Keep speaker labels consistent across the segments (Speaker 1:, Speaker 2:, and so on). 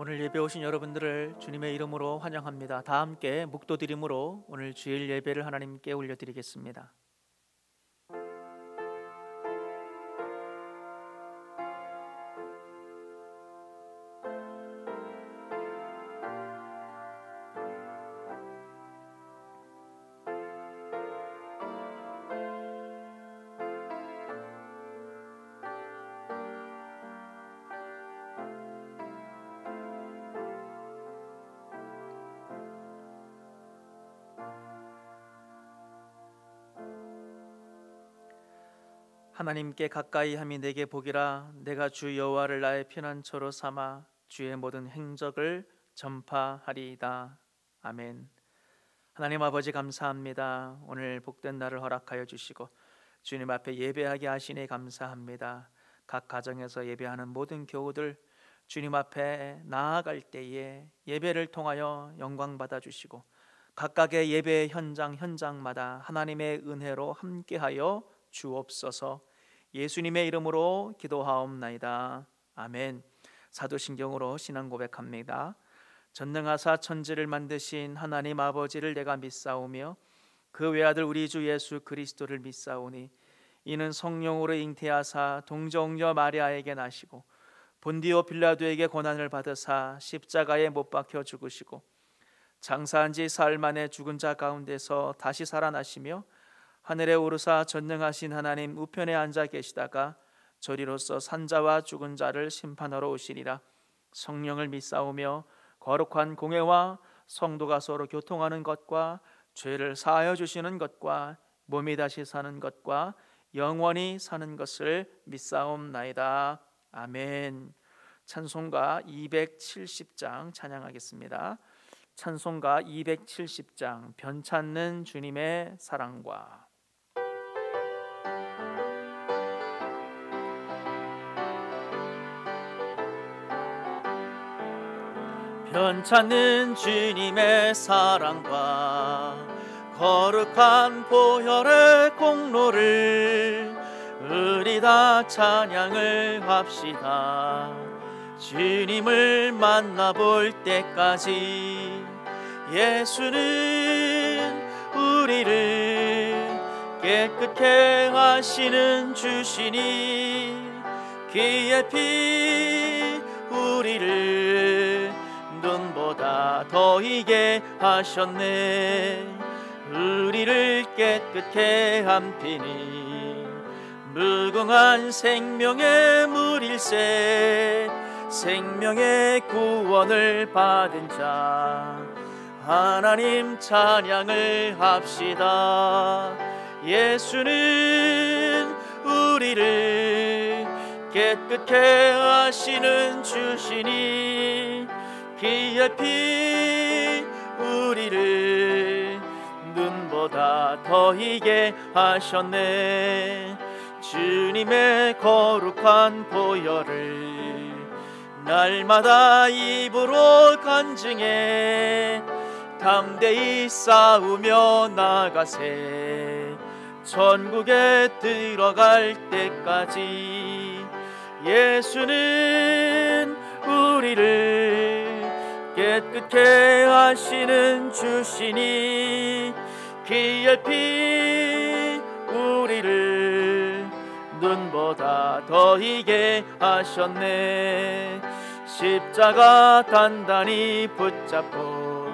Speaker 1: 오늘 예배 오신 여러분들을 주님의 이름으로 환영합니다. 다 함께 묵도드림으로 오늘 주일 예배를 하나님께 올려드리겠습니다. 하나님께 가까이함이 내게 복이라. 내가 주 여호와를 나의 피난처로 삼아 주의 모든 행적을 전파하리이다. 아멘. 하나님 아버지 감사합니다. 오늘 복된 날을 허락하여 주시고 주님 앞에 예배하게 하시니 감사합니다. 각 가정에서 예배하는 모든 교우들 주님 앞에 나아갈 때에 예배를 통하여 영광 받아 주시고 각각의 예배 현장마다 하나님의 은혜로 함께하여 주옵소서. 예수님의 이름으로 기도하옵나이다. 아멘. 사도신경으로 신앙 고백합니다. 전능하사 천지를 만드신 하나님 아버지를 내가 믿사오며 그 외아들 우리 주 예수 그리스도를 믿사오니 이는 성령으로 잉태하사 동정녀 마리아에게 나시고 본디오 빌라도에게 고난을 받으사 십자가에 못 박혀 죽으시고 장사한 지 사흘 만에 죽은 자 가운데서 다시 살아나시며 하늘에 오르사 전능하신 하나님 우편에 앉아 계시다가 저리로서 산자와 죽은 자를 심판하러 오시리라. 성령을 믿사오며 거룩한 공회와 성도가 서로 교통하는 것과 죄를 사하여 주시는 것과 몸이 다시 사는 것과 영원히 사는 것을 믿사옵나이다. 아멘. 찬송가 270장 찬양하겠습니다. 찬송가 270장 변찮는 주님의 사랑과. 변찮는 주님의 사랑과 거룩한 보혈의 공로를 우리 다 찬양을 합시다. 주님을 만나볼 때까지 예수는 우리를 깨끗게 하시는 주시니 그의 피 우리를 눈보다 더 희게 하셨네. 우리를 깨끗게 한 피니 무궁한 생명의 물일세. 생명의 구원을 받은 자 하나님 찬양을 합시다. 예수는 우리를 깨끗게 하시는 주시니 그의 피 우리를 눈보다 더 희게 하셨네. 주님의 거룩한 보혈을 날마다 입으로 간증해 담대히 싸우며 나가세. 천국에 들어갈 때까지 예수는 우리를 깨끗게 하시는 주시니 그의 피 우리를 눈보다 더 희게 하셨네. 십자가 단단히 붙잡고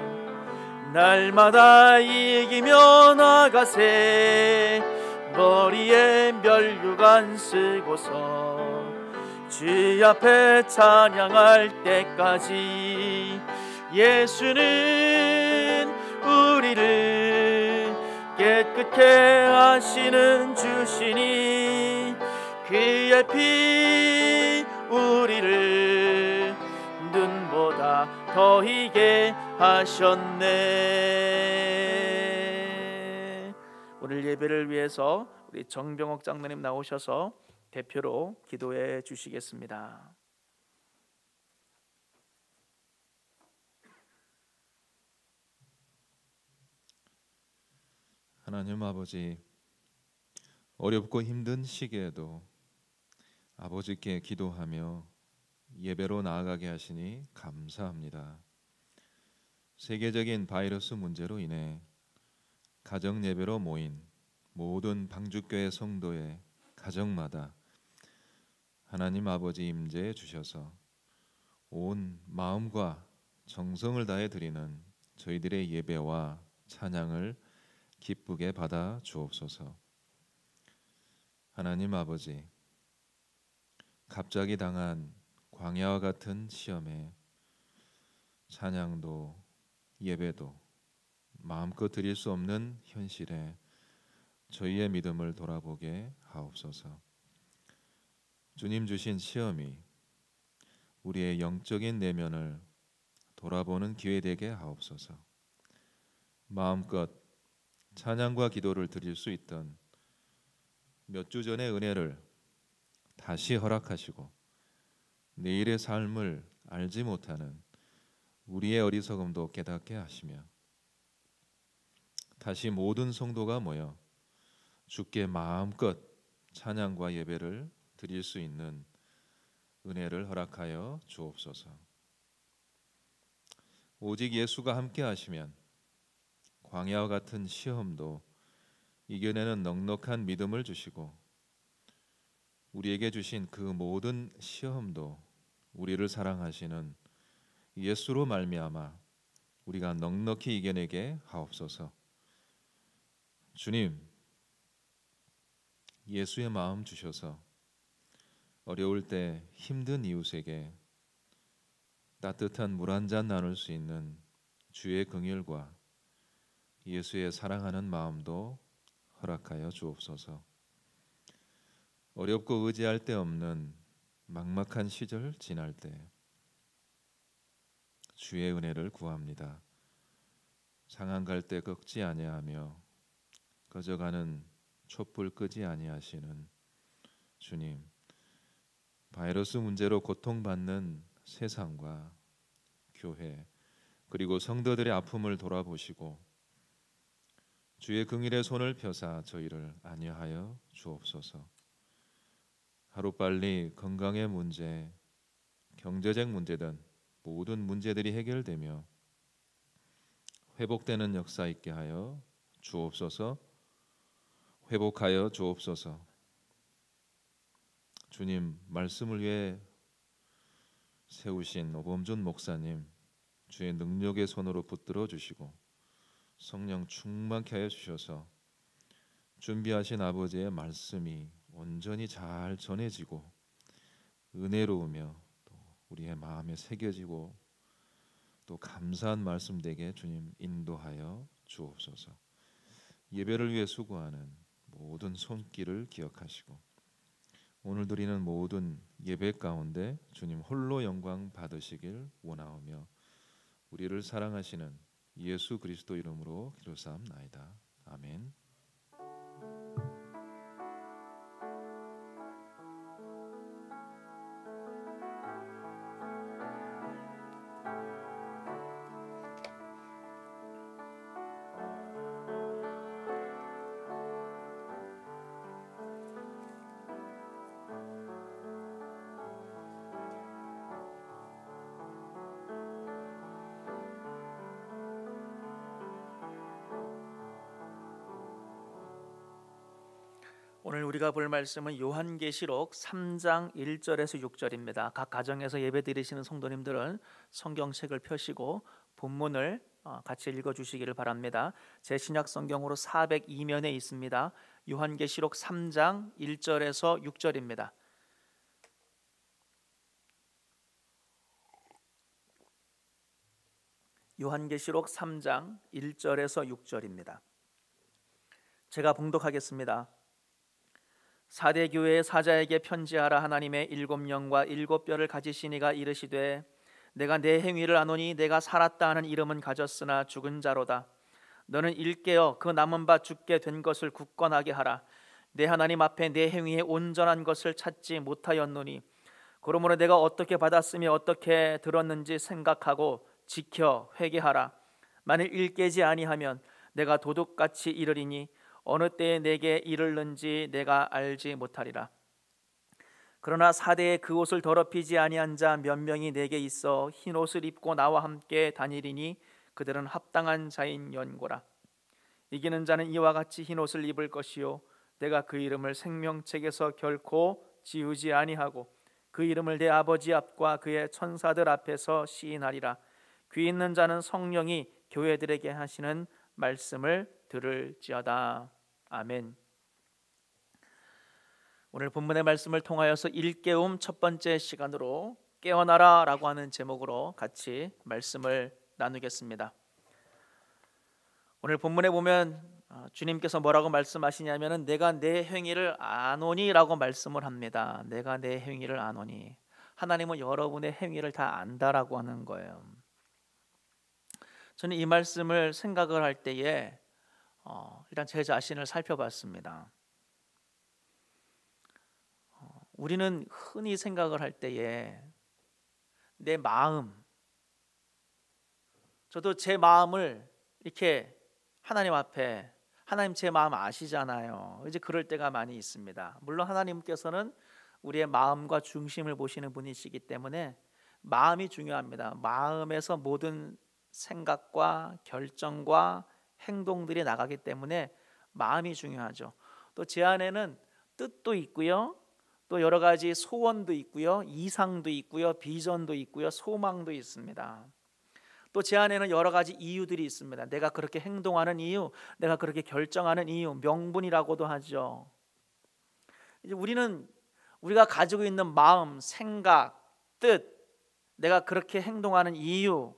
Speaker 1: 날마다 이기며 나가세. 머리에 면류관 쓰고서 주 앞에 찬양할 때까지 예수는 우리를 깨끗게 하시는 주시니 그의 피 우리를 눈보다 더 희게 하셨네. 오늘 예배를 위해서 우리 정병옥 장로님 나오셔서 대표로 기도해 주시겠습니다.
Speaker 2: 하나님 아버지, 어렵고 힘든 시기에도 아버지께 기도하며 예배로 나아가게 하시니 감사합니다. 세계적인 바이러스 문제로 인해 가정 예배로 모인 모든 방주교회 성도의 가정마다 하나님 아버지 임재해 주셔서 온 마음과 정성을 다해 드리는 저희들의 예배와 찬양을 기쁘게 받아 주옵소서. 하나님 아버지, 갑자기 당한 광야와 같은 시험에 찬양도 예배도 마음껏 드릴 수 없는 현실에 저희의 믿음을 돌아보게 하옵소서. 주님 주신 시험이 우리의 영적인 내면을 돌아보는 기회 되게 하옵소서. 마음껏 찬양과 기도를 드릴 수 있던 몇 주 전의 은혜를 다시 허락하시고 내일의 삶을 알지 못하는 우리의 어리석음도 깨닫게 하시며 다시 모든 성도가 모여 주께 마음껏 찬양과 예배를 드릴 수 있는 은혜를 허락하여 주옵소서. 오직 예수가 함께 하시면 광야와 같은 시험도 이겨내는 넉넉한 믿음을 주시고 우리에게 주신 그 모든 시험도 우리를 사랑하시는 예수로 말미암아 우리가 넉넉히 이겨내게 하옵소서. 주님, 예수의 마음 주셔서 어려울 때 힘든 이웃에게 따뜻한 물 한 잔 나눌 수 있는 주의 긍휼과 예수의 사랑하는 마음도 허락하여 주옵소서. 어렵고 의지할 데 없는 막막한 시절 지날 때 주의 은혜를 구합니다. 상한 갈 때 꺾지 아니하며 꺼져가는 촛불 끄지 아니하시는 주님, 바이러스 문제로 고통받는 세상과 교회 그리고 성도들의 아픔을 돌아보시고 주의 긍휼의 손을 펴사 저희를 안위하여 주옵소서. 하루빨리 건강의 문제, 경제적 문제든 모든 문제들이 해결되며 회복되는 역사 있게 하여 주옵소서. 회복하여 주옵소서. 주님, 말씀을 위해 세우신 오범준 목사님 주의 능력의 손으로 붙들어 주시고 성령 충만케 하여 주셔서 준비하신 아버지의 말씀이 온전히 잘 전해지고 은혜로우며 또 우리의 마음에 새겨지고 또 감사한 말씀 되게 주님 인도하여 주옵소서. 예배를 위해 수고하는 모든 손길을 기억하시고 오늘 드리는 모든 예배 가운데 주님 홀로 영광 받으시길 원하오며 우리를 사랑하시는 예수 그리스도 이름으로 기도사옵나이다. 아멘.
Speaker 1: 오늘 우리가 볼 말씀은 요한계시록 3장 1절에서 6절입니다. 각 가정에서 예배 드리시는 성도님들은 성경책을 펴시고 본문을 같이 읽어주시기를 바랍니다. 제 신약 성경으로 402면에 있습니다. 요한계시록 3장 1절에서 6절입니다. 요한계시록 3장 1절에서 6절입니다. 제가 봉독하겠습니다. 사대 교회의 사자에게 편지하라. 하나님의 일곱 영과 일곱 뼈를 가지신 이가 이르시되 내가 내 행위를 아노니 내가 살았다 하는 이름은 가졌으나 죽은 자로다. 너는 일깨어 그 남은 바 죽게 된 것을 굳건하게 하라. 내 하나님 앞에 내 행위의 온전한 것을 찾지 못하였노니 그러므로 내가 어떻게 받았으며 어떻게 들었는지 생각하고 지켜 회개하라. 만일 일깨지 아니하면 내가 도둑같이 이르리니 어느 때에 내게 이르는지 내가 알지 못하리라. 그러나 사대에 그 옷을 더럽히지 아니한 자 몇 명이 내게 있어 흰 옷을 입고 나와 함께 다니리니 그들은 합당한 자인 연고라. 이기는 자는 이와 같이 흰 옷을 입을 것이요 내가 그 이름을 생명책에서 결코 지우지 아니하고 그 이름을 내 아버지 앞과 그의 천사들 앞에서 시인하리라. 귀 있는 자는 성령이 교회들에게 하시는 말씀을 들을지어다. 아멘. 오늘 본문의 말씀을 통하여서 일깨움 첫 번째 시간으로 깨어나라 라고 하는 제목으로 같이 말씀을 나누겠습니다. 오늘 본문에 보면 주님께서 뭐라고 말씀하시냐면 내가 내 행위를 아노니 라고 말씀을 합니다. 내가 내 행위를 아노니. 하나님은 여러분의 행위를 다 안다라고 하는 거예요. 저는 이 말씀을 생각을 할 때에 일단 제 자신을 살펴봤습니다. 우리는 흔히 생각을 할 때에 내 마음, 저도 제 마음을 이렇게 하나님 앞에, 하나님 제 마음 아시잖아요. 이제 그럴 때가 많이 있습니다. 물론 하나님께서는 우리의 마음과 중심을 보시는 분이시기 때문에 마음이 중요합니다. 마음에서 모든 생각과 결정과 행동들이 나가기 때문에 마음이 중요하죠. 또 제 안에는 뜻도 있고요, 또 여러 가지 소원도 있고요, 이상도 있고요, 비전도 있고요, 소망도 있습니다. 또 제 안에는 여러 가지 이유들이 있습니다. 내가 그렇게 행동하는 이유, 내가 그렇게 결정하는 이유, 명분이라고도 하죠. 이제 우리가 가지고 있는 마음, 생각, 뜻, 내가 그렇게 행동하는 이유,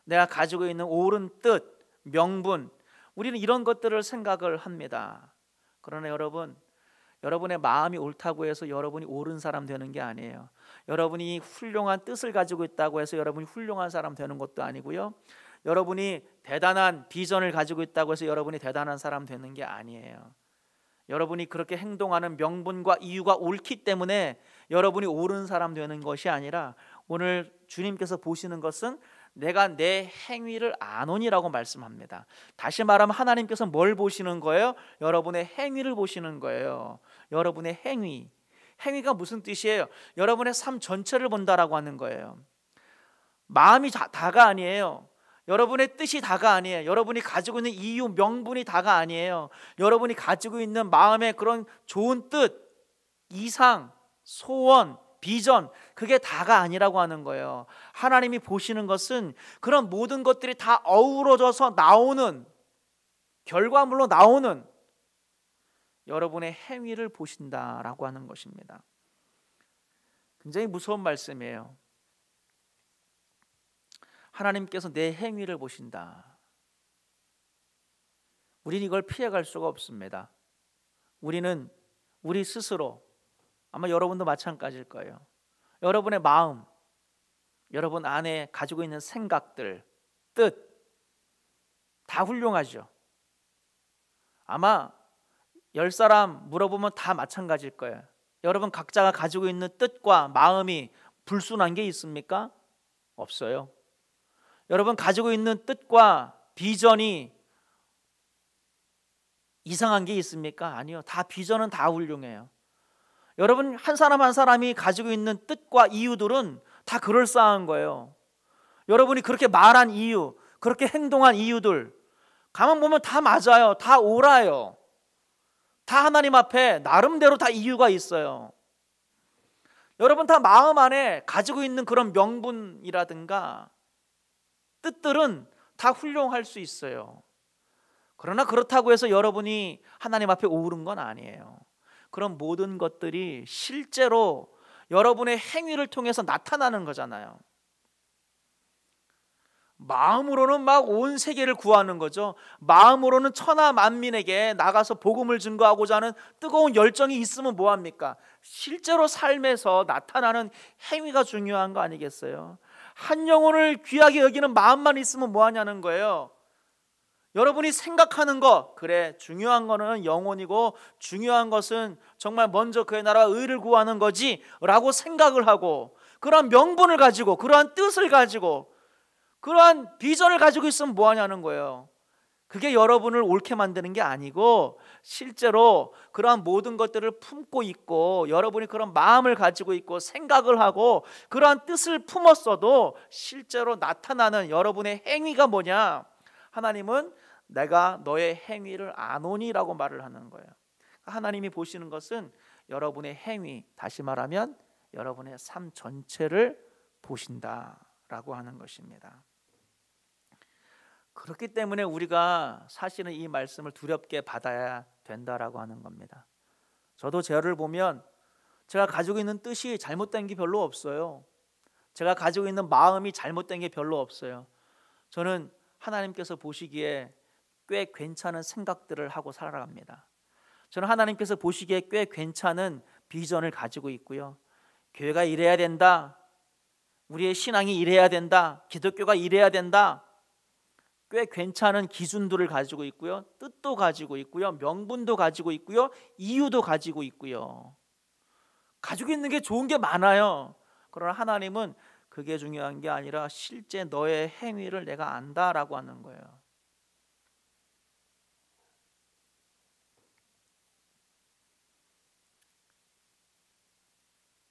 Speaker 1: 내가 가지고 있는 옳은 뜻, 명분, 우리는 이런 것들을 생각을 합니다. 그러나 여러분의 마음이 옳다고 해서 여러분이 옳은 사람 되는 게 아니에요. 여러분이 훌륭한 뜻을 가지고 있다고 해서 여러분이 훌륭한 사람 되는 것도 아니고요, 여러분이 대단한 비전을 가지고 있다고 해서 여러분이 대단한 사람 되는 게 아니에요. 여러분이 그렇게 행동하는 명분과 이유가 옳기 때문에 여러분이 옳은 사람 되는 것이 아니라 오늘 주님께서 보시는 것은 내가 내 행위를 아노니라고 말씀합니다. 다시 말하면 하나님께서 뭘 보시는 거예요? 여러분의 행위를 보시는 거예요. 여러분의 행위가 무슨 뜻이에요? 여러분의 삶 전체를 본다라고 하는 거예요. 마음이 다가 아니에요. 여러분의 뜻이 다가 아니에요. 여러분이 가지고 있는 이유, 명분이 다가 아니에요. 여러분이 가지고 있는 마음의 그런 좋은 뜻, 이상, 소원, 비전, 그게 다가 아니라고 하는 거예요. 하나님이 보시는 것은 그런 모든 것들이 다 어우러져서 나오는, 결과물로 나오는 여러분의 행위를 보신다라고 하는 것입니다. 굉장히 무서운 말씀이에요. 하나님께서 내 행위를 보신다. 우리는 이걸 피해갈 수가 없습니다. 우리는 우리 스스로, 아마 여러분도 마찬가지일 거예요. 여러분의 마음, 여러분 안에 가지고 있는 생각들, 뜻, 다 훌륭하죠. 아마 10사람 물어보면 다 마찬가지일 거예요. 여러분 각자가 가지고 있는 뜻과 마음이 불순한 게 있습니까? 없어요. 여러분 가지고 있는 뜻과 비전이 이상한 게 있습니까? 아니요. 다 비전은 다 훌륭해요. 여러분 한 사람 한 사람이 가지고 있는 뜻과 이유들은 다 그럴싸한 거예요. 여러분이 그렇게 말한 이유, 그렇게 행동한 이유들 가만 보면 다 맞아요. 다 옳아요. 다 하나님 앞에 나름대로 다 이유가 있어요. 여러분 다 마음 안에 가지고 있는 그런 명분이라든가 뜻들은 다 훌륭할 수 있어요. 그러나 그렇다고 해서 여러분이 하나님 앞에 옳은 건 아니에요. 그런 모든 것들이 실제로 여러분의 행위를 통해서 나타나는 거잖아요. 마음으로는 막 온 세계를 구하는 거죠. 마음으로는 천하 만민에게 나가서 복음을 증거하고자 하는 뜨거운 열정이 있으면 뭐합니까? 실제로 삶에서 나타나는 행위가 중요한 거 아니겠어요? 한 영혼을 귀하게 여기는 마음만 있으면 뭐하냐는 거예요. 여러분이 생각하는 거, 그래 중요한 거는 영혼이고 중요한 것은 정말 먼저 그의 나라와 의를 구하는 거지 라고 생각을 하고, 그러한 명분을 가지고, 그러한 뜻을 가지고, 그러한 비전을 가지고 있으면 뭐하냐는 거예요. 그게 여러분을 옳게 만드는 게 아니고 실제로 그러한 모든 것들을 품고 있고 여러분이 그런 마음을 가지고 있고 생각을 하고 그러한 뜻을 품었어도 실제로 나타나는 여러분의 행위가 뭐냐? 하나님은 내가 너의 행위를 아노니라고 말을 하는 거예요. 하나님이 보시는 것은 여러분의 행위, 다시 말하면 여러분의 삶 전체를 보신다라고 하는 것입니다. 그렇기 때문에 우리가 사실은 이 말씀을 두렵게 받아야 된다라고 하는 겁니다. 저도 저를 보면 제가 가지고 있는 뜻이 잘못된 게 별로 없어요. 제가 가지고 있는 마음이 잘못된 게 별로 없어요. 저는 하나님께서 보시기에 꽤 괜찮은 생각들을 하고 살아갑니다. 저는 하나님께서 보시기에 꽤 괜찮은 비전을 가지고 있고요. 교회가 이래야 된다. 우리의 신앙이 이래야 된다. 기독교가 이래야 된다. 꽤 괜찮은 기준들을 가지고 있고요. 뜻도 가지고 있고요. 명분도 가지고 있고요. 이유도 가지고 있고요. 가지고 있는 게 좋은 게 많아요. 그러나 하나님은 그게 중요한 게 아니라 실제 너의 행위를 내가 안다라고 하는 거예요.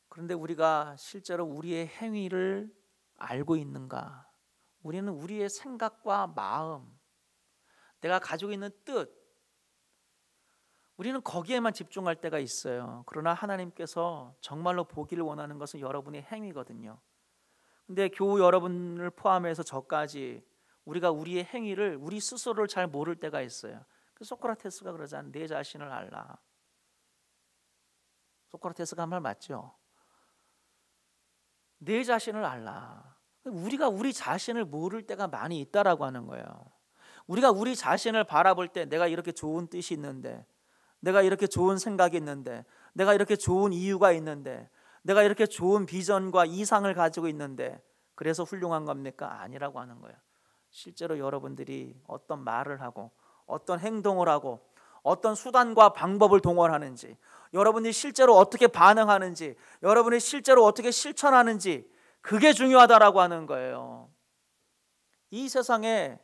Speaker 1: 그런데 우리가 실제로 우리의 행위를 알고 있는가? 우리는 우리의 생각과 마음, 내가 가지고 있는 뜻, 우리는 거기에만 집중할 때가 있어요. 그러나 하나님께서 정말로 보기를 원하는 것은 여러분의 행위거든요. 근데 교우 여러분을 포함해서 저까지 우리가 우리의 행위를 우리 스스로를 잘 모를 때가 있어요. 소크라테스가 그러잖아요. 내 자신을 알라. 소크라테스가 한 말 맞죠? 내 자신을 알라. 우리가 우리 자신을 모를 때가 많이 있다라고 하는 거예요. 우리가 우리 자신을 바라볼 때 내가 이렇게 좋은 뜻이 있는데, 내가 이렇게 좋은 생각이 있는데, 내가 이렇게 좋은 이유가 있는데, 내가 이렇게 좋은 비전과 이상을 가지고 있는데 그래서 훌륭한 겁니까? 아니라고 하는 거예요. 실제로 여러분들이 어떤 말을 하고 어떤 행동을 하고 어떤 수단과 방법을 동원하는지, 여러분이 실제로 어떻게 반응하는지, 여러분이 실제로 어떻게 실천하는지, 그게 중요하다라고 하는 거예요. 이 세상에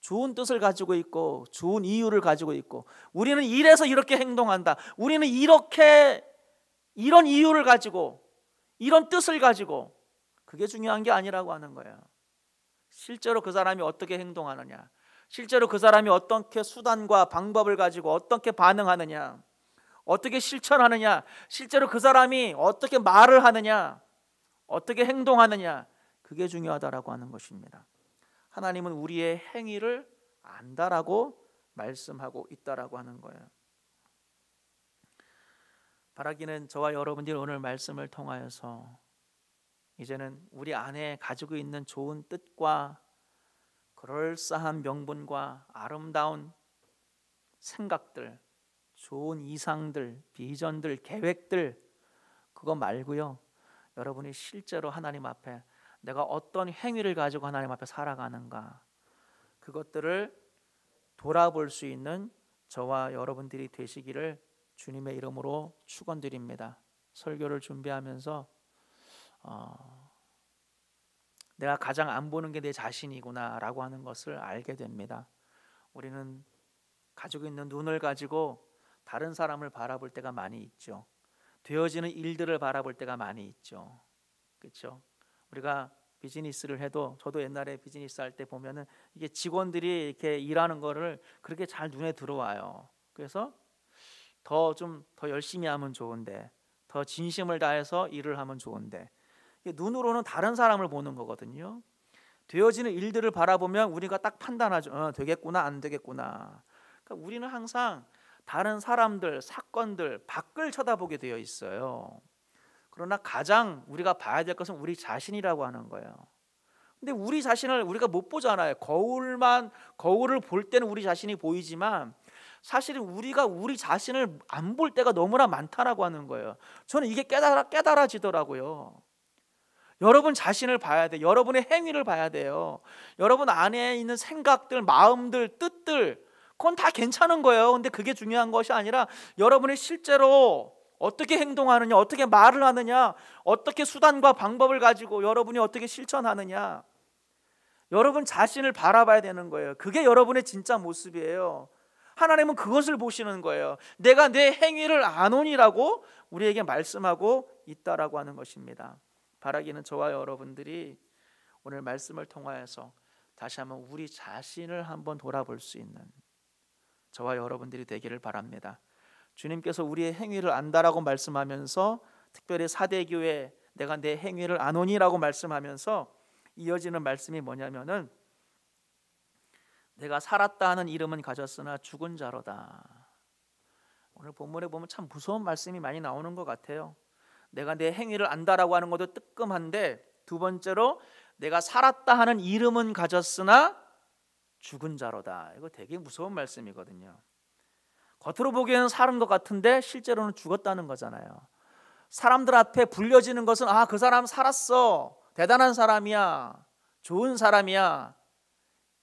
Speaker 1: 좋은 뜻을 가지고 있고 좋은 이유를 가지고 있고 우리는 이래서 이렇게 행동한다, 우리는 이렇게 이런 이유를 가지고 이런 뜻을 가지고, 그게 중요한 게 아니라고 하는 거예요. 실제로 그 사람이 어떻게 행동하느냐, 실제로 그 사람이 어떻게 수단과 방법을 가지고 어떻게 반응하느냐, 어떻게 실천하느냐, 실제로 그 사람이 어떻게 말을 하느냐, 어떻게 행동하느냐, 그게 중요하다라고 하는 것입니다. 하나님은 우리의 행위를 안다라고 말씀하고 있다라고 하는 거예요. 바라기는 저와 여러분들이 오늘 말씀을 통하여서 이제는 우리 안에 가지고 있는 좋은 뜻과 그럴싸한 명분과 아름다운 생각들, 좋은 이상들, 비전들, 계획들, 그거 말고요, 여러분이 실제로 하나님 앞에 내가 어떤 행위를 가지고 하나님 앞에 살아가는가, 그것들을 돌아볼 수 있는 저와 여러분들이 되시기를 주님의 이름으로 축원드립니다. 설교를 준비하면서 내가 가장 안 보는 게 내 자신이구나 라고 하는 것을 알게 됩니다. 우리는 가지고 있는 눈을 가지고 다른 사람을 바라볼 때가 많이 있죠. 되어지는 일들을 바라볼 때가 많이 있죠. 그렇죠? 우리가 비즈니스를 해도, 저도 옛날에 비즈니스 할 때 보면은 이게 직원들이 이렇게 일하는 거를 그렇게 잘 눈에 들어와요. 그래서 더 열심히 하면 좋은데, 더 진심을 다해서 일을 하면 좋은데, 눈으로는 다른 사람을 보는 거거든요. 되어지는 일들을 바라보면 우리가 딱 판단하죠. 되겠구나, 안 되겠구나. 그러니까 우리는 항상 다른 사람들, 사건들, 밖을 쳐다보게 되어 있어요. 그러나 가장 우리가 봐야 될 것은 우리 자신이라고 하는 거예요. 근데 우리 자신을 우리가 못 보잖아요. 거울을 볼 때는 우리 자신이 보이지만 사실은 우리가 우리 자신을 안 볼 때가 너무나 많다라고 하는 거예요. 저는 이게 깨달아지더라고요. 여러분 자신을 봐야 돼. 여러분의 행위를 봐야 돼요. 여러분 안에 있는 생각들, 마음들, 뜻들, 그건 다 괜찮은 거예요. 근데 그게 중요한 것이 아니라 여러분이 실제로 어떻게 행동하느냐, 어떻게 말을 하느냐, 어떻게 수단과 방법을 가지고 여러분이 어떻게 실천하느냐, 여러분 자신을 바라봐야 되는 거예요. 그게 여러분의 진짜 모습이에요. 하나님은 그것을 보시는 거예요. 내가 내 행위를 아노니라고 우리에게 말씀하고 있다라고 하는 것입니다. 바라기는 저와 여러분들이 오늘 말씀을 통하여서 다시 한번 우리 자신을 한번 돌아볼 수 있는 저와 여러분들이 되기를 바랍니다. 주님께서 우리의 행위를 안다라고 말씀하면서 특별히 사대교회 내가 내 행위를 아노니라고 말씀하면서 이어지는 말씀이 뭐냐면은 내가 살았다 하는 이름은 가졌으나 죽은 자로다. 오늘 본문에 보면 참 무서운 말씀이 많이 나오는 것 같아요. 내가 내 행위를 안다라고 하는 것도 뜨끔한데 두 번째로 내가 살았다 하는 이름은 가졌으나 죽은 자로다. 이거 되게 무서운 말씀이거든요. 겉으로 보기에는 살은 것 같은데 실제로는 죽었다는 거잖아요. 사람들 앞에 불려지는 것은 그 사람 살았어, 대단한 사람이야, 좋은 사람이야,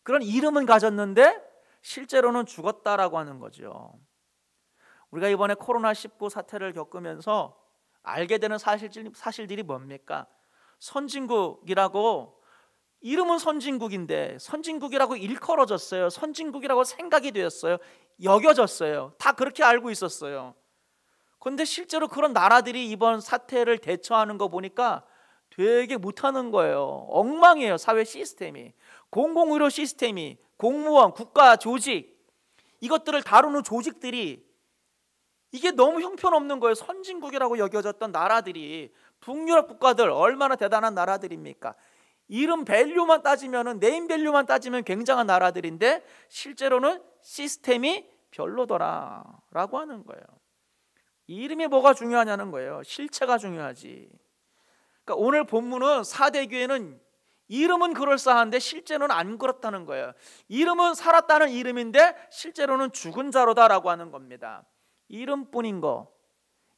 Speaker 1: 그런 이름은 가졌는데 실제로는 죽었다라고 하는 거죠. 우리가 이번에 코로나19 사태를 겪으면서 알게 되는 사실들이 뭡니까? 선진국이라고, 이름은 선진국인데 선진국이라고 일컬어졌어요. 선진국이라고 생각이 되었어요. 여겨졌어요. 다 그렇게 알고 있었어요. 그런데 실제로 그런 나라들이 이번 사태를 대처하는 거 보니까 되게 못하는 거예요. 엉망이에요. 사회 시스템이, 공공의료 시스템이, 공무원, 국가 조직, 이것들을 다루는 조직들이 이게 너무 형편없는 거예요. 선진국이라고 여겨졌던 나라들이, 북유럽 국가들 얼마나 대단한 나라들입니까? 이름 밸류만 따지면은, 네임 밸류만 따지면 굉장한 나라들인데 실제로는 시스템이 별로더라라고 하는 거예요. 이름이 뭐가 중요하냐는 거예요. 실체가 중요하지. 그러니까 오늘 본문은 사대교회는 이름은 그럴싸한데 실제로는 안 그렇다는 거예요. 이름은 살았다는 이름인데 실제로는 죽은 자로다라고 하는 겁니다. 이름뿐인 거,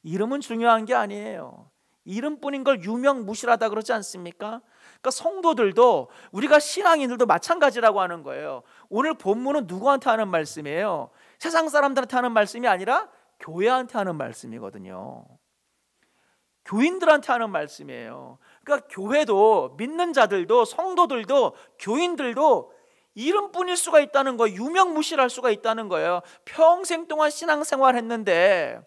Speaker 1: 이름은 중요한 게 아니에요. 이름뿐인 걸 유명무실하다 그러지 않습니까? 그러니까 성도들도, 우리가 신앙인들도 마찬가지라고 하는 거예요. 오늘 본문은 누구한테 하는 말씀이에요? 세상 사람들한테 하는 말씀이 아니라 교회한테 하는 말씀이거든요. 교인들한테 하는 말씀이에요. 그러니까 교회도, 믿는 자들도, 성도들도, 교인들도 이름뿐일 수가 있다는 거예요. 유명무실할 수가 있다는 거예요. 평생 동안 신앙생활 했는데,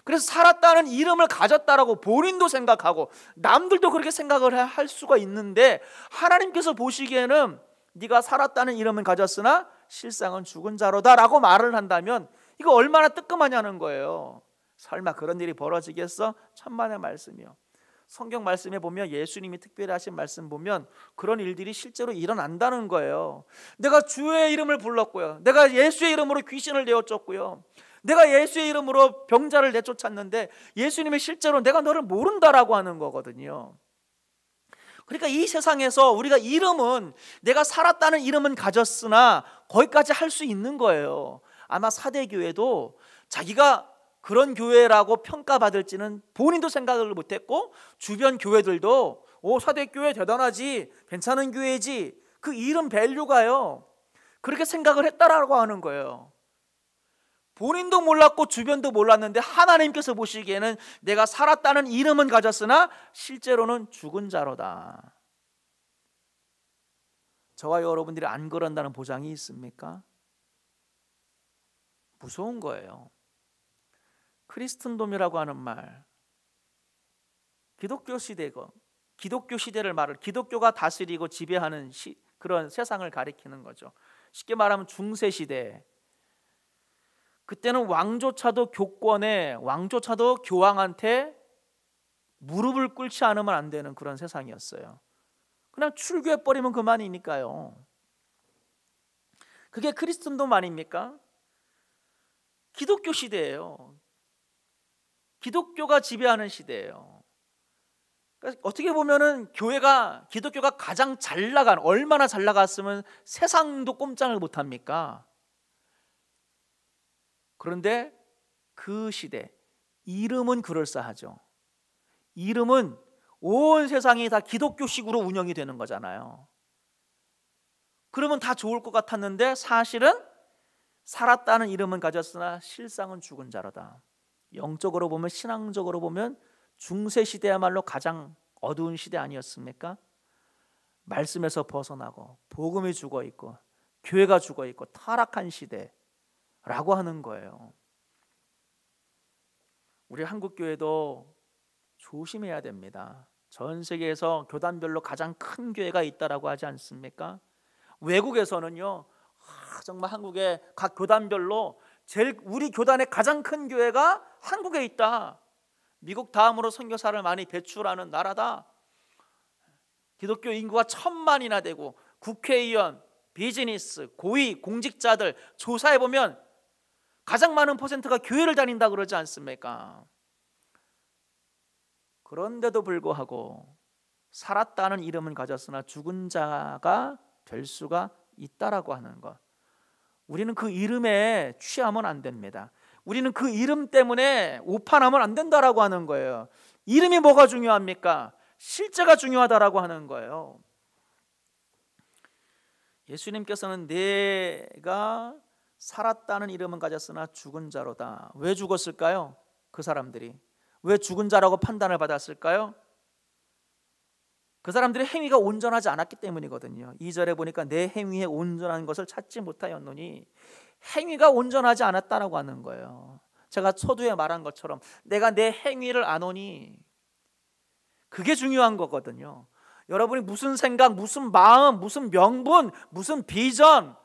Speaker 1: 그래서 살았다는 이름을 가졌다라고 본인도 생각하고 남들도 그렇게 생각을 할 수가 있는데, 하나님께서 보시기에는 네가 살았다는 이름은 가졌으나 실상은 죽은 자로다라고 말을 한다면 이거 얼마나 뜨끔하냐는 거예요. 설마 그런 일이 벌어지겠어? 천만의 말씀이요. 성경 말씀에 보면 예수님이 특별히 하신 말씀 보면 그런 일들이 실제로 일어난다는 거예요. 내가 주의 이름을 불렀고요, 내가 예수의 이름으로 귀신을 내어쫓고요, 내가 예수의 이름으로 병자를 내쫓았는데 예수님이 실제로 내가 너를 모른다라고 하는 거거든요. 그러니까 이 세상에서 우리가 이름은, 내가 살았다는 이름은 가졌으나 거기까지 할 수 있는 거예요. 아마 사대교회도 자기가 그런 교회라고 평가받을지는 본인도 생각을 못했고, 주변 교회들도 사대교회 대단하지, 괜찮은 교회지, 그 이름 밸류가요, 그렇게 생각을 했다라고 하는 거예요. 본인도 몰랐고 주변도 몰랐는데 하나님께서 보시기에는 내가 살았다는 이름은 가졌으나 실제로는 죽은 자로다. 저와 여러분들이 안 그런다는 보장이 있습니까? 무서운 거예요. 크리스텐돔이라고 하는 말, 기독교 시대고, 기독교 시대를 말을, 기독교가 다스리고 지배하는 그런 세상을 가리키는 거죠. 쉽게 말하면 중세 시대. 그때는 왕조차도 교권에, 왕조차도 교황한테 무릎을 꿇지 않으면 안 되는 그런 세상이었어요. 그냥 출교해버리면 그만이니까요. 그게 크리스텐돔 아닙니까? 기독교 시대예요. 기독교가 지배하는 시대예요. 그러니까 어떻게 보면은 기독교가 가장 잘 나간, 얼마나 잘 나갔으면 세상도 꼼짝을 못합니까? 그런데 그 시대, 이름은 그럴싸하죠. 이름은 온 세상이 다 기독교식으로 운영이 되는 거잖아요. 그러면 다 좋을 것 같았는데 사실은 살았다는 이름은 가졌으나 실상은 죽은 자로다. 영적으로 보면, 신앙적으로 보면 중세 시대야말로 가장 어두운 시대 아니었습니까? 말씀에서 벗어나고 복음이 죽어 있고 교회가 죽어 있고 타락한 시대라고 하는 거예요. 우리 한국 교회도 조심해야 됩니다. 전 세계에서 교단별로 가장 큰 교회가 있다라고 하지 않습니까? 외국에서는요, 정말 한국의 각 교단별로 우리 교단의 가장 큰 교회가 한국에 있다. 미국 다음으로 선교사를 많이 배출하는 나라다. 기독교 인구가 1000만이나 되고 국회의원, 비즈니스, 고위, 공직자들 조사해보면 가장 많은 퍼센트가 교회를 다닌다 그러지 않습니까? 그런데도 불구하고 살았다는 이름은 가졌으나 죽은 자가 될 수가 있다라고 하는 것, 우리는 그 이름에 취하면 안 됩니다. 우리는 그 이름 때문에 오판하면 안 된다라고 하는 거예요. 이름이 뭐가 중요합니까? 실제가 중요하다라고 하는 거예요. 예수님께서는 내가 살았다는 이름은 가졌으나 죽은 자로다. 왜 죽었을까요? 그 사람들이 왜 죽은 자라고 판단을 받았을까요? 그 사람들의 행위가 온전하지 않았기 때문이거든요. 2절에 보니까 내 행위에 온전한 것을 찾지 못하였노니, 행위가 온전하지 않았다라고 하는 거예요. 제가 초두에 말한 것처럼 내가 내 행위를 아노니, 그게 중요한 거거든요. 여러분이 무슨 생각, 무슨 마음, 무슨 명분, 무슨 비전,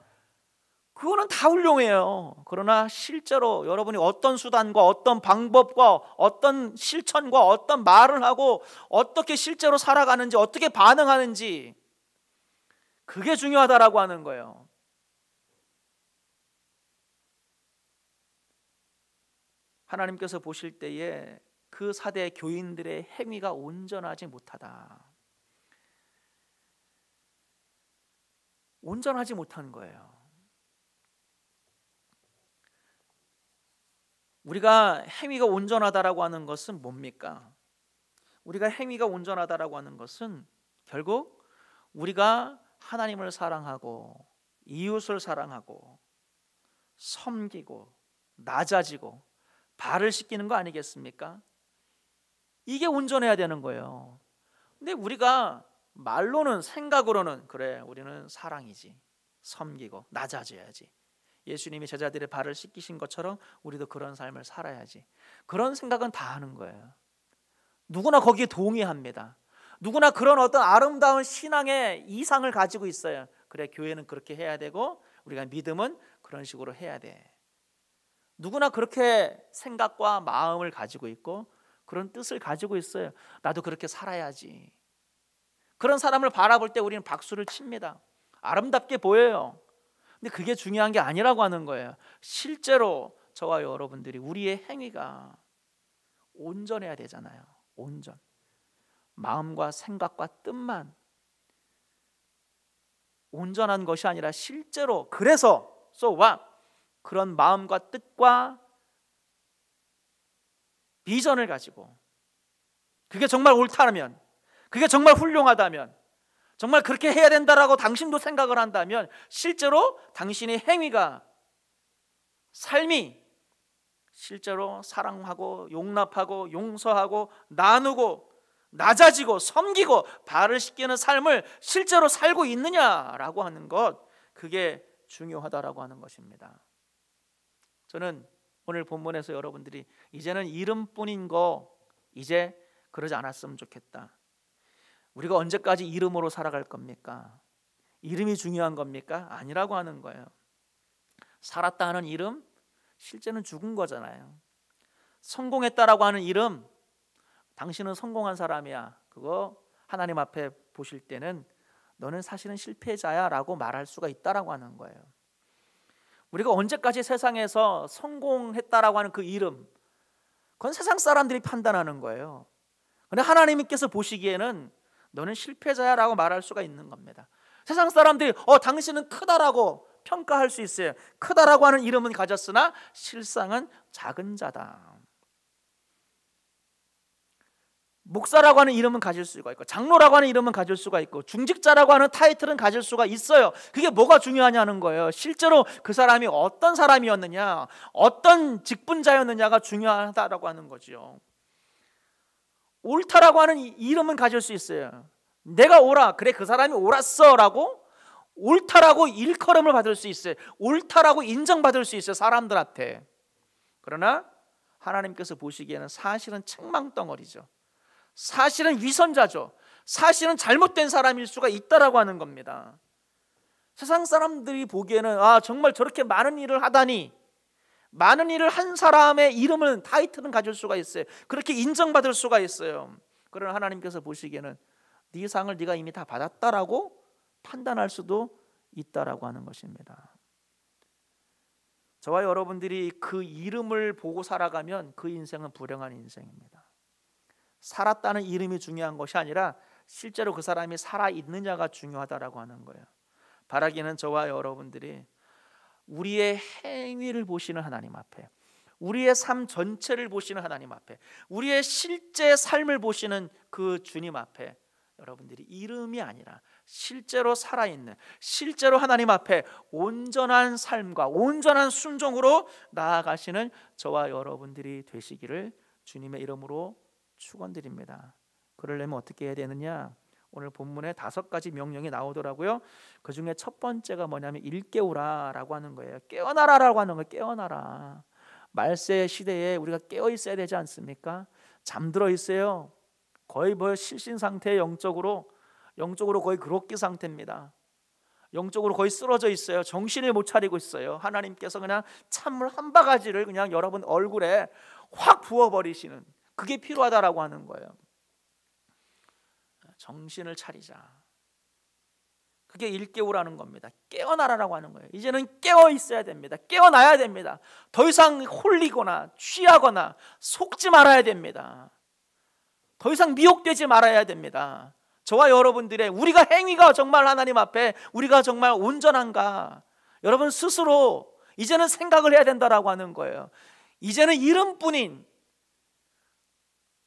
Speaker 1: 그거는 다 훌륭해요. 그러나 실제로 여러분이 어떤 수단과 어떤 방법과 어떤 실천과 어떤 말을 하고 어떻게 실제로 살아가는지, 어떻게 반응하는지, 그게 중요하다라고 하는 거예요. 하나님께서 보실 때에 그 사대 교인들의 행위가 온전하지 못하다, 온전하지 못한 거예요. 우리가 행위가 온전하다라고 하는 것은 뭡니까? 우리가 행위가 온전하다라고 하는 것은 결국 우리가 하나님을 사랑하고 이웃을 사랑하고 섬기고 낮아지고 발을 씻기는 거 아니겠습니까? 이게 온전해야 되는 거예요. 근데 우리가 말로는, 생각으로는 그래, 우리는 사랑이지, 섬기고 낮아져야지, 예수님이 제자들의 발을 씻기신 것처럼 우리도 그런 삶을 살아야지, 그런 생각은 다 하는 거예요. 누구나 거기에 동의합니다. 누구나 그런 어떤 아름다운 신앙의 이상을 가지고 있어요. 그래, 교회는 그렇게 해야 되고 우리가 믿음은 그런 식으로 해야 돼. 누구나 그렇게 생각과 마음을 가지고 있고 그런 뜻을 가지고 있어요. 나도 그렇게 살아야지. 그런 사람을 바라볼 때 우리는 박수를 칩니다. 아름답게 보여요. 근데 그게 중요한 게 아니라고 하는 거예요. 실제로 저와 여러분들이 우리의 행위가 온전해야 되잖아요. 온전. 마음과 생각과 뜻만 온전한 것이 아니라 실제로, 그래서 그런 마음과 뜻과 비전을 가지고 그게 정말 옳다면, 그게 정말 훌륭하다면, 정말 그렇게 해야 된다라고 당신도 생각을 한다면 실제로 당신의 행위가, 삶이 실제로 사랑하고 용납하고 용서하고 나누고 낮아지고 섬기고 발을 씻기는 삶을 실제로 살고 있느냐라고 하는 것, 그게 중요하다라고 하는 것입니다. 저는 오늘 본문에서 여러분들이 이제는 이름뿐인 거 이제 그러지 않았으면 좋겠다. 우리가 언제까지 이름으로 살아갈 겁니까? 이름이 중요한 겁니까? 아니라고 하는 거예요. 살았다 하는 이름, 실제는 죽은 거잖아요. 성공했다라고 하는 이름, 당신은 성공한 사람이야, 그거 하나님 앞에 보실 때는 너는 사실은 실패자야 라고 말할 수가 있다라고 하는 거예요. 우리가 언제까지 세상에서 성공했다라고 하는 그 이름, 그건 세상 사람들이 판단하는 거예요. 그런데 하나님께서 보시기에는 너는 실패자야 라고 말할 수가 있는 겁니다. 세상 사람들이 당신은 크다라고 평가할 수 있어요. 크다라고 하는 이름은 가졌으나 실상은 작은 자다. 목사라고 하는 이름은 가질 수가 있고, 장로라고 하는 이름은 가질 수가 있고, 중직자라고 하는 타이틀은 가질 수가 있어요. 그게 뭐가 중요하냐는 거예요. 실제로 그 사람이 어떤 사람이었느냐, 어떤 직분자였느냐가 중요하다라고 하는 거죠. 옳다라고 하는 이름은 가질 수 있어요. 내가 옳아, 그래 그 사람이 옳았어 라고 옳다라고 일컬음을 받을 수 있어요. 옳다라고 인정받을 수 있어요, 사람들한테. 그러나 하나님께서 보시기에는 사실은 책망덩어리죠. 사실은 위선자죠. 사실은 잘못된 사람일 수가 있다라고 하는 겁니다. 세상 사람들이 보기에는 정말 저렇게 많은 일을 하다니, 많은 일을 한 사람의 이름은, 타이틀은 가질 수가 있어요. 그렇게 인정받을 수가 있어요. 그러나 하나님께서 보시기에는 네 상을 네가 이미 다 받았다라고 판단할 수도 있다라고 하는 것입니다. 저와 여러분들이 그 이름을 보고 살아가면 그 인생은 불행한 인생입니다. 살았다는 이름이 중요한 것이 아니라 실제로 그 사람이 살아있느냐가 중요하다라고 하는 거예요. 바라기는 저와 여러분들이 우리의 행위를 보시는 하나님 앞에, 우리의 삶 전체를 보시는 하나님 앞에, 우리의 실제 삶을 보시는 그 주님 앞에 여러분들이 이름이 아니라 실제로 살아있는, 실제로 하나님 앞에 온전한 삶과 온전한 순종으로 나아가시는 저와 여러분들이 되시기를 주님의 이름으로 축원드립니다. 그러려면 어떻게 해야 되느냐? 오늘 본문에 5가지 명령이 나오더라고요. 그 중에 첫 번째가 뭐냐면 일깨우라라고 하는 거예요. 깨어나라라고 하는 거예요. 깨어나라. 말세 시대에 우리가 깨어 있어야 되지 않습니까? 잠들어 있어요. 거의 실신 상태에 영적으로 거의 그렇게 상태입니다. 영적으로 거의 쓰러져 있어요. 정신을 못 차리고 있어요. 하나님께서 그냥 찬물 한 바가지를 그냥 여러분 얼굴에 확 부어버리시는, 그게 필요하다라고 하는 거예요. 정신을 차리자. 그게 일깨우라는 겁니다. 깨어나라라고 하는 거예요. 이제는 깨어 있어야 됩니다. 깨어나야 됩니다. 더 이상 홀리거나 취하거나 속지 말아야 됩니다. 더 이상 미혹되지 말아야 됩니다. 저와 여러분들의 우리가 행위가 정말 하나님 앞에 우리가 정말 온전한가, 여러분 스스로 이제는 생각을 해야 된다라고 하는 거예요. 이제는 이름뿐인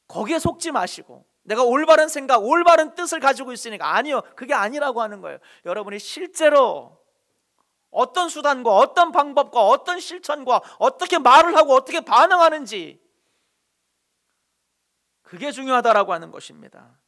Speaker 1: 거기에 속지 마시고 내가 올바른 생각, 올바른 뜻을 가지고 있으니까, 아니요, 그게 아니라고 하는 거예요. 여러분이 실제로 어떤 수단과 어떤 방법과 어떤 실천과 어떻게 말을 하고 어떻게 반응하는지, 그게 중요하다라고 하는 것입니다.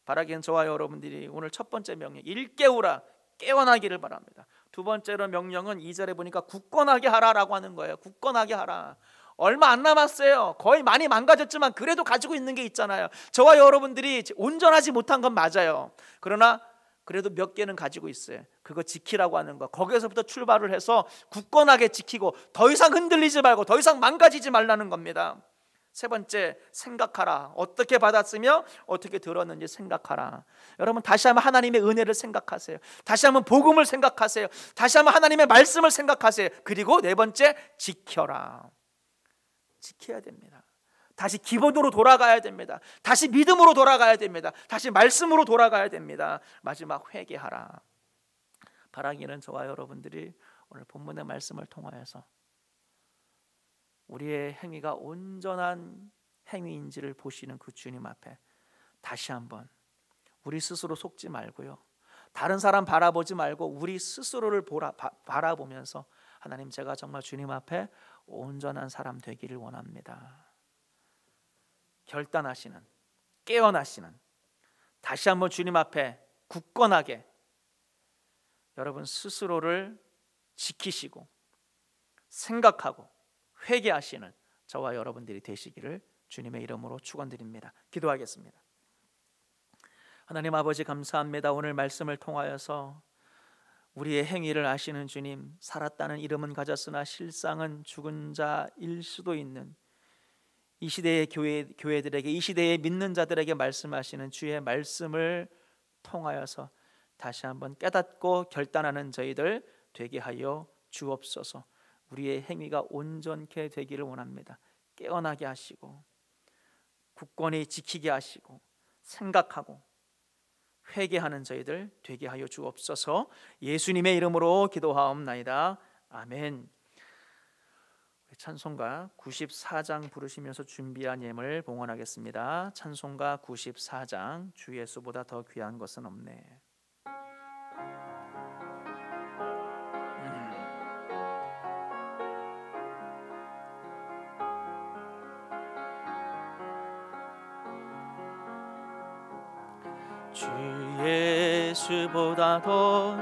Speaker 1: 바라기는 저와 여러분들이 오늘 첫 번째 명령, 일깨우라, 깨어나기를 바랍니다. 두 번째로 명령은 2절에 보니까 굳건하게 하라라고 하는 거예요. 굳건하게 하라. 얼마 안 남았어요. 거의 많이 망가졌지만 그래도 가지고 있는 게 있잖아요. 저와 여러분들이 온전하지 못한 건 맞아요. 그러나 그래도 몇 개는 가지고 있어요. 그거 지키라고 하는 거. 거기에서부터 출발을 해서 굳건하게 지키고 더 이상 흔들리지 말고 더 이상 망가지지 말라는 겁니다. 세 번째, 생각하라. 어떻게 받았으며 어떻게 들었는지 생각하라. 여러분 다시 한번 하나님의 은혜를 생각하세요. 다시 한번 복음을 생각하세요. 다시 한번 하나님의 말씀을 생각하세요. 그리고 네 번째, 지켜라. 지켜야 됩니다. 다시 기본으로 돌아가야 됩니다. 다시 믿음으로 돌아가야 됩니다. 다시 말씀으로 돌아가야 됩니다. 마지막, 회개하라. 바라기는 저와 여러분들이 오늘 본문의 말씀을 통하여서 우리의 행위가 온전한 행위인지를 보시는 그 주님 앞에 다시 한번 우리 스스로 속지 말고요, 다른 사람 바라보지 말고 우리 스스로를 바라보면서 하나님, 제가 정말 주님 앞에 온전한 사람 되기를 원합니다. 결단하시는, 깨어나시는, 다시 한번 주님 앞에 굳건하게 여러분 스스로를 지키시고 생각하고 회개하시는 저와 여러분들이 되시기를 주님의 이름으로 축원드립니다. 기도하겠습니다. 하나님 아버지, 감사합니다. 오늘 말씀을 통하여서 우리의 행위를 아시는 주님, 살았다는 이름은 가졌으나 실상은 죽은 자일 수도 있는 이 시대의 교회들에게, 이 시대의 믿는 자들에게 말씀하시는 주의 말씀을 통하여서 다시 한번 깨닫고 결단하는 저희들 되게 하여 주옵소서. 우리의 행위가 온전케 되기를 원합니다. 깨어나게 하시고 굳건히 지키게 하시고 생각하고 회개하는 저희들 되게 하여 주옵소서. 예수님의 이름으로 기도하옵나이다. 아멘. 찬송가 94장 부르시면서 준비한 예물 봉헌하겠습니다. 찬송가 94장, 주 예수보다 더 귀한 것은 없네. 주 예수보다 더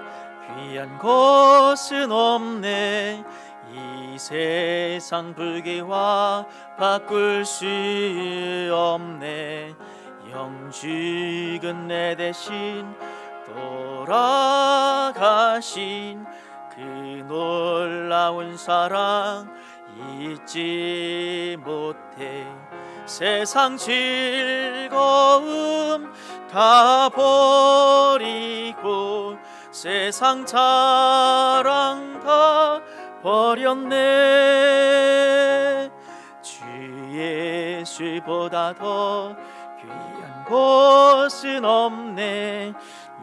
Speaker 1: 귀한 것은 없네. 이 세상 불개와 바꿀 수 없네. 영죽은 내 대신 돌아가신 그 놀라운 사랑 잊지 못해. 세상 즐거움 다 버리고 세상 자랑 다 버렸네. 주 예수보다 더 귀한 것은 없네.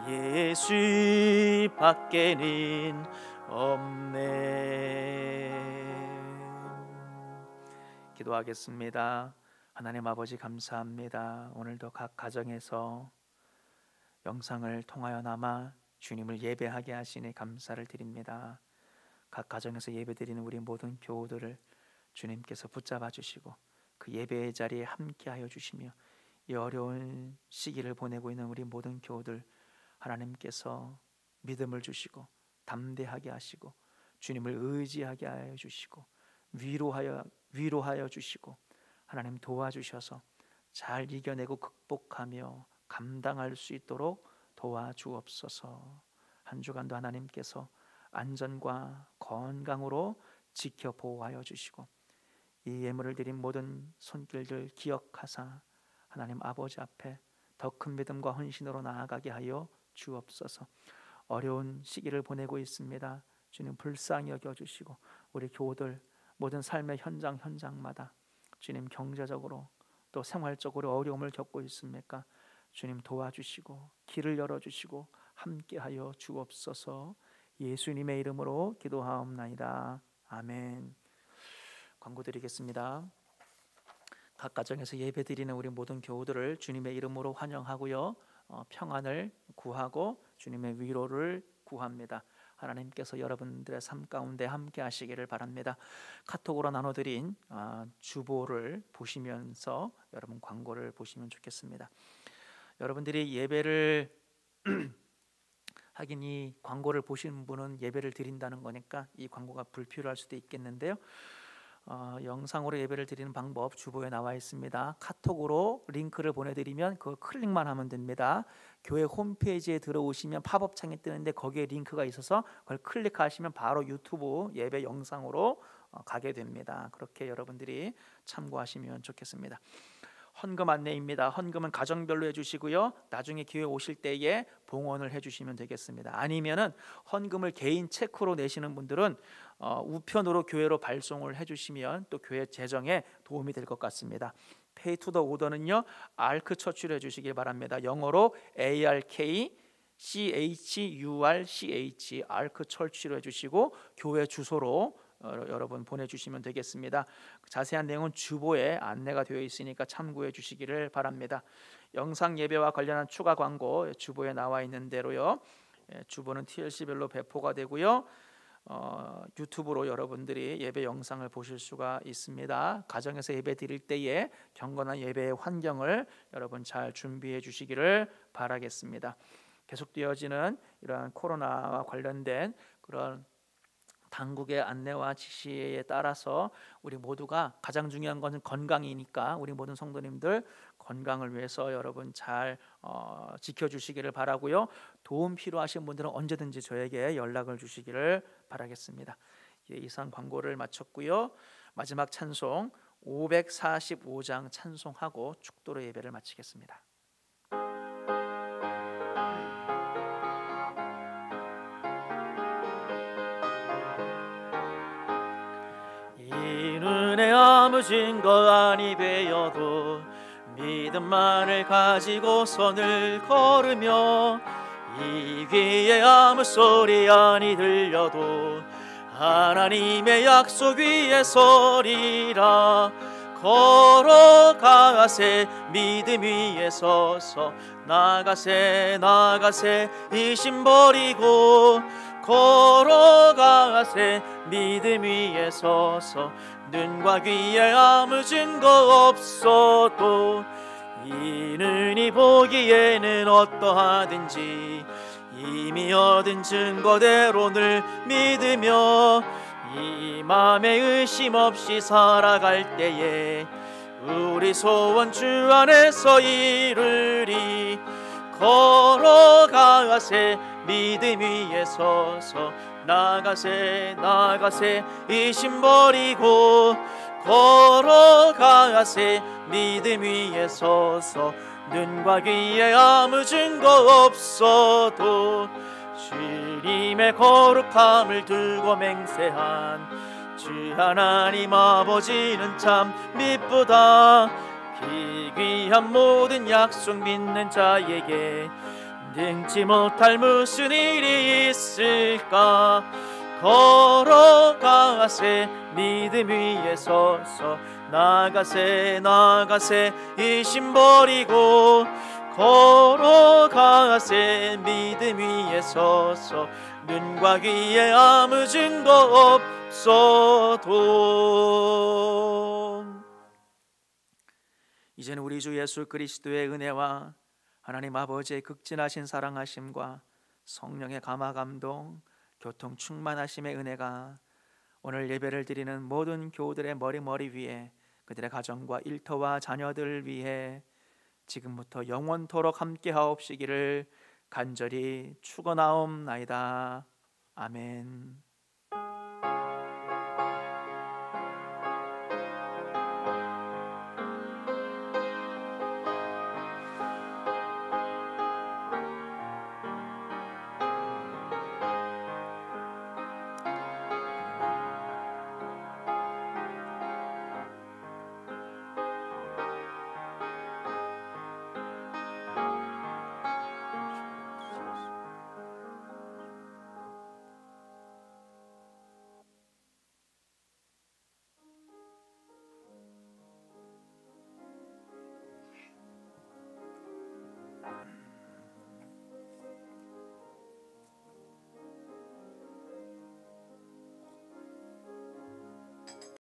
Speaker 1: 예수 밖에는 없네. 기도하겠습니다. 하나님 아버지 감사합니다. 오늘도 각 가정에서 영상을 통하여나마 주님을 예배하게 하시니 감사를 드립니다. 각 가정에서 예배드리는 우리 모든 교우들을 주님께서 붙잡아 주시고 그 예배의 자리에 함께하여 주시며 이 어려운 시기를 보내고 있는 우리 모든 교우들 하나님께서 믿음을 주시고 담대하게 하시고 주님을 의지하게 하여 주시고 위로하여 주시고 하나님 도와주셔서 잘 이겨내고 극복하며 감당할 수 있도록 도와주옵소서. 한 주간도 하나님께서 안전과 건강으로 지켜 보호하여 주시고 이 예물을 드린 모든 손길들 기억하사 하나님 아버지 앞에 더 큰 믿음과 헌신으로 나아가게 하여 주옵소서. 어려운 시기를 보내고 있습니다. 주님 불쌍히 여겨주시고 우리 교우들 모든 삶의 현장마다 주님 경제적으로 또 생활적으로 어려움을 겪고 있습니까? 주님 도와주시고 길을 열어주시고 함께하여 주옵소서. 예수님의 이름으로 기도하옵나이다. 아멘. 광고 드리겠습니다. 각 가정에서 예배드리는 우리 모든 교우들을 주님의 이름으로 환영하고요, 평안을 구하고 주님의 위로를 구합니다. 하나님께서 여러분들의 삶 가운데 함께 하시기를 바랍니다. 카톡으로 나눠드린 주보를 보시면서 여러분 광고를 보시면 좋겠습니다. 여러분들이 예배를 하긴 이 광고를 보시는 분은 예배를 드린다는 거니까 이 광고가 불필요할 수도 있겠는데요. 영상으로 예배를 드리는 방법 주보에 나와 있습니다. 카톡으로 링크를 보내드리면 그거 클릭만 하면 됩니다. 교회 홈페이지에 들어오시면 팝업 창이 뜨는데 거기에 링크가 있어서 그걸 클릭하시면 바로 유튜브 예배 영상으로 가게 됩니다. 그렇게 여러분들이 참고하시면 좋겠습니다. 헌금 안내입니다. 헌금은 가정별로 해주시고요, 나중에 교회 오실 때에 봉헌을 해주시면 되겠습니다. 아니면은 헌금을 개인 체크로 내시는 분들은 우편으로 교회로 발송을 해주시면 또 교회 재정에 도움이 될 것 같습니다. Pay to the order는요, ARC 처치를 해주시기 바랍니다. 영어로 ARK CHURCH ARC 처치로 해주시고 교회 주소로 여러분 보내주시면 되겠습니다. 자세한 내용은 주보에 안내가 되어 있으니까 참고해 주시기를 바랍니다. 영상 예배와 관련한 추가 광고 주보에 나와 있는 대로요, 주보는 TLC별로 배포가 되고요, 유튜브로 여러분들이 예배 영상을 보실 수가 있습니다. 가정에서 예배 드릴 때에 경건한 예배의 환경을 여러분 잘 준비해 주시기를 바라겠습니다. 계속되어지는 이러한 코로나와 관련된 그런 당국의 안내와 지시에 따라서 우리 모두가 가장 중요한 것은 건강이니까 우리 모든 성도님들 건강을 위해서 여러분 잘 지켜주시기를 바라고요. 도움 필요하신 분들은 언제든지 저에게 연락을 주시기를 바라겠습니다. 이상 광고를 마쳤고요, 마지막 찬송 545장 찬송하고 축도로 예배를 마치겠습니다. 은혜 아무 증거 아니 되어도 믿음만을 가지고 선을 걸으며 이 귀에 아무 소리 아니 들려도 하나님의 약속 위에 서리라. 걸어가세 믿음 위에 서서 나가세 이심 버리고 걸어가세 믿음 위에 서서 눈과 귀에 아무 증거 없어도 이는 보기에는 어떠하든지 이미 얻은 증거대로 늘 믿으며 이 맘에 의심 없이 살아갈 때에 우리 소원 주 안에서 이루리. 걸어가세 믿음 위에 서서 나가세 나가세 의심 버리고 걸어가세 믿음 위에 서서 눈과 귀에 아무 증거 없어도 주님의 거룩함을 들고 맹세한 주 하나님 아버지는 참 미쁘다. 기귀한 모든 약속 믿는 자에게 능치 못할 무슨 일이 있을까. 걸어가세 믿음 위에 서서 나가세 나가세 의심 버리고 걸어가세 믿음 위에 서서 눈과 귀에 아무 증거 없어도. 이제는 우리 주 예수 그리스도의 은혜와 하나님 아버지의 극진하신 사랑하심과 성령의 감화 감동 교통 충만하심의 은혜가 오늘 예배를 드리는 모든 교우들의 머리 위에 그들의 가정과 일터와 자녀들을 위해 지금부터 영원토록 함께하옵시기를 간절히 축원하옵나이다. 아멘.